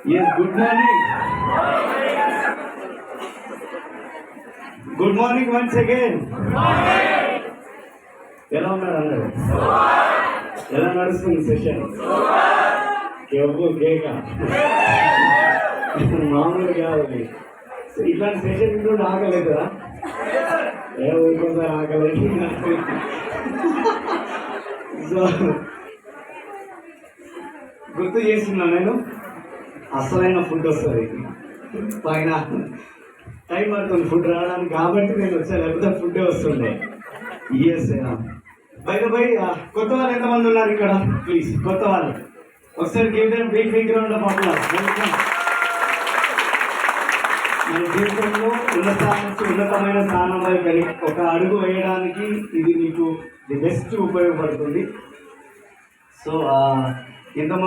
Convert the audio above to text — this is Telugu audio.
Yes, good morning. Good morning once again. ఎలా ఉన్నారు అందరూ? ఎలా నడుస్తుంది సెషన్? కేవు కేక మామూలు కావాలి. ఇట్లాంటి సెషన్ కూడా ఆగలేదు కదా, ఏ ఊరికోసారి ఆగలేదు. సో గుర్తు చేస్తున్నా నేను, అసలైన ఫుడ్ వస్తుంది పైన. టైం పడుతుంది ఫుడ్ రావడానికి, కాబట్టి నేను వచ్చాను, లేకపోతే ఫుడ్డే వస్తుండే. ఎస్ బై కొత్త వాళ్ళు ఎంతమంది ఉన్నారు ఇక్కడ? ప్లీజ్ కొత్త వాళ్ళు ఒకసారి give them big big round of applause. Welcome. మన జీవితంలో ఉన్నతమైన స్థానం వైపు ఒక అడుగు వేయడానికి ఇది మీకు ది బెస్ట్ ఉపయోగపడుతుంది. సో ఇంత